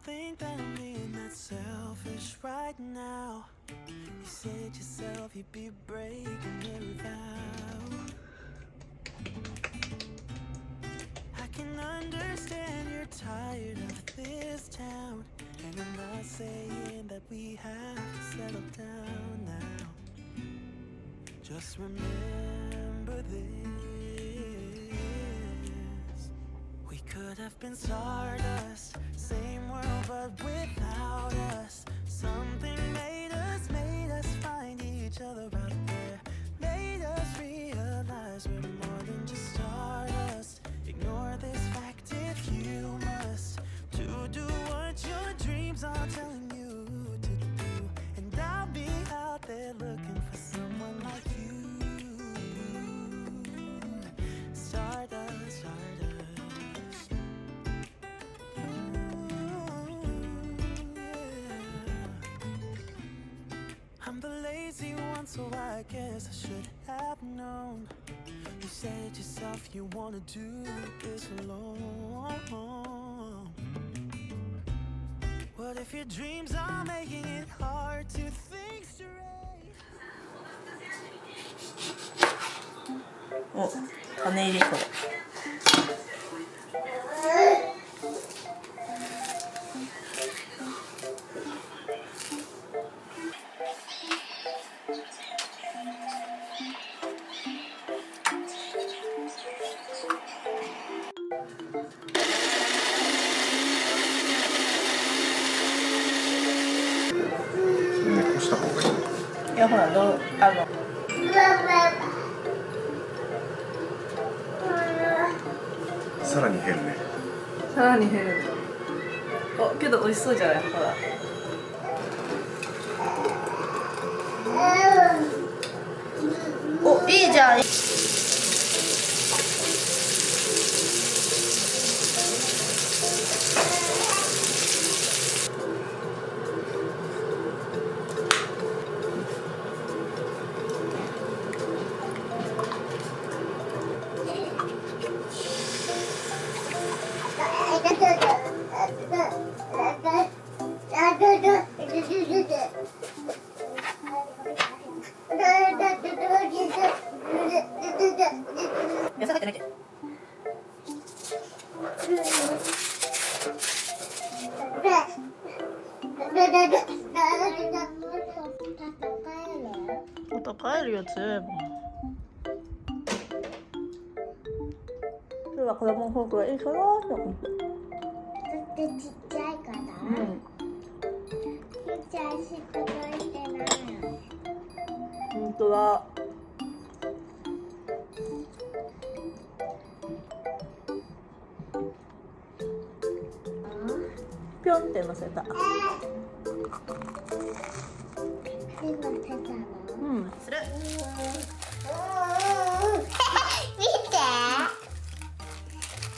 think that I'm being that selfish right now. You said yourself you'd be breaking every vow. I can understand you're tired of this town, and I'm not saying that we have to settle down now. Just remember this: we could have been stardust, same world but without us. Something made us find each other out there, made us realize we're more than just stardust. Ignore this fact if you must, to do what your dreams are telling you to do. And I'll be out there looking for someone like you. Stardust, stardust. I'm the lazy one, so I guess I should have known. You said yourself you wanna do this alone. What if your dreams are making it hard to think straight? お、種入れこれ。した方がいい。いやほらどうさらに減るね。さらに減る。おけど美味しそうじゃないほら。おいいじゃん。野菜入ってないけど。また帰るよ全部。今日は子供のフォークがいいかなと思って。だってちっちゃいから。ちっちゃいしか届いてない。本当だ。ぴょんって乗せた。うん、する。見て。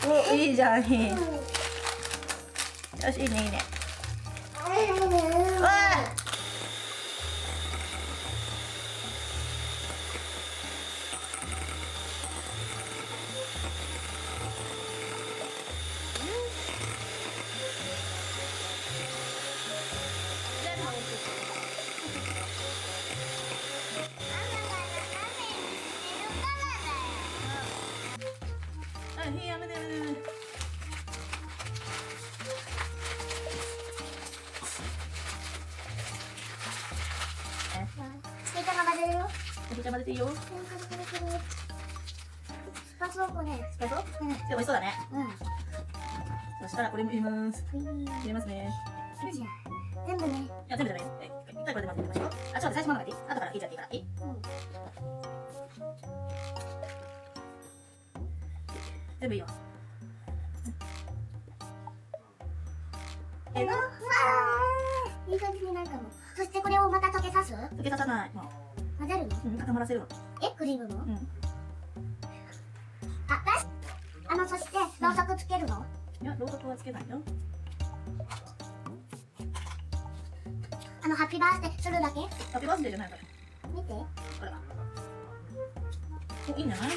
お、いいじゃん、いい。よし、いいね、いいね。わあ。やめてやめてやめて。つけたまま出るよ。おじいちゃん混ぜていいよ。スパソコね。スパイス？美味しそうだね。そしたらこれも入れます。入れますね。全部ね。いや全部じゃない。一回これで混ぜてみましょう。あ、ちょっと最初ママがいい？後からいいじゃんいいからいい？全部いいよ。いい感じになるかも。そしてこれをまた溶けさす？溶けささない。も混ぜるの？う固まらせるの。クリームも？うん。そしてろうそくつけるの？いや、ろうそくはつけないよ。ハッピーバースデーするだけ？ハッピーバースデーじゃないから。見て。これは。お、いいんじゃない？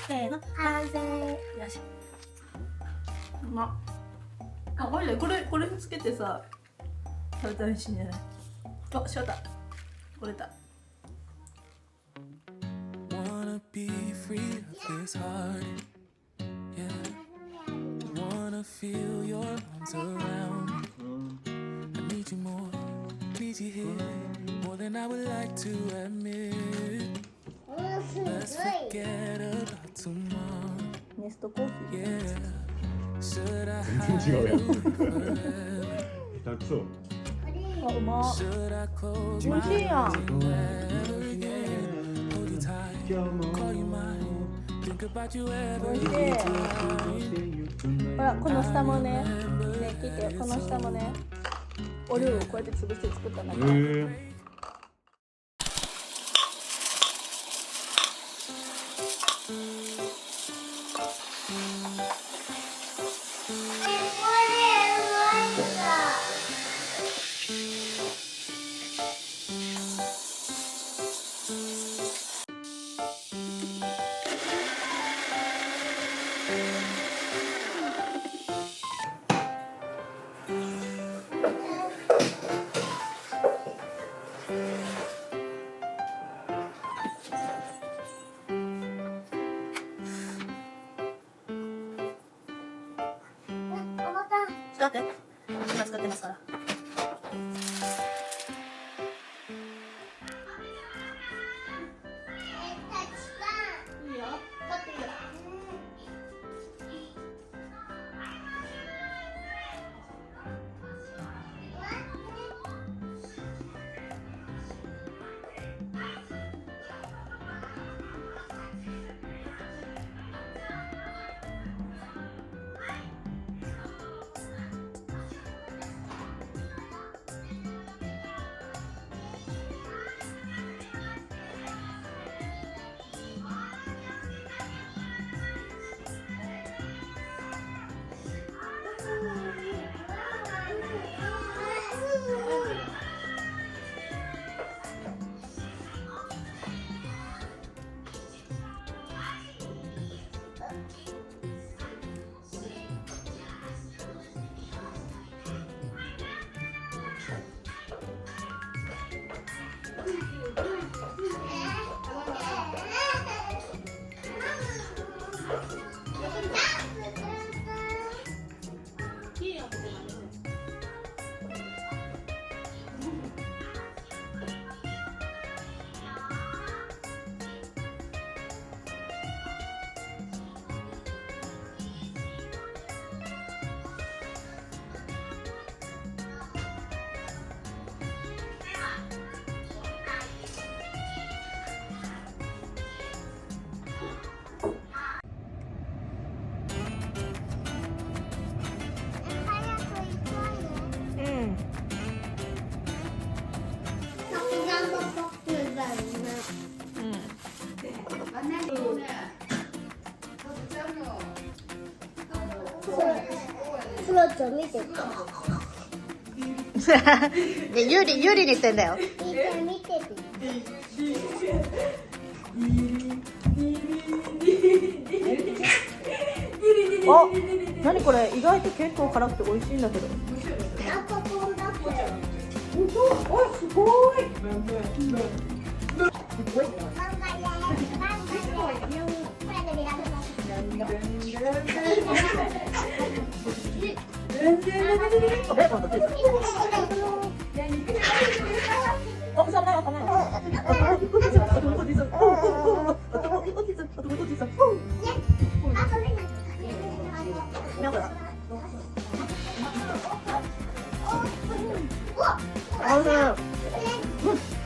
せーの、完成。よし。うまっ。あ、マジでこれにつけてさ食べたら美味しいんじゃない？あ、しまった。これだ。Wanna be free of this heart, yeah. Wanna feel your arms around me. I need you more, need you here, more than I would like to admit. Let's forget about tomorrow, ネストコーヒー。 yeah. Should I 全然違うやん hide you forever? 下手くそあ、うまっ。 Should I close 美 my 味しいやん。 eyes and never again hold you tight, call you mine, think about you 美 every 味しい。 day. ほら、この下もね、切って、この下もね、お料理をこうやって潰して作ったんだけど。使って今使ってますから。いいよ、使っていいよ。クロちゃん見てて。で、ゆりに言ってんだよ。見てて。あ、何これ、意外と結構辛くて美味しいんだけど。あ、ここだけ。お、すごい。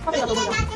ありがとうございます。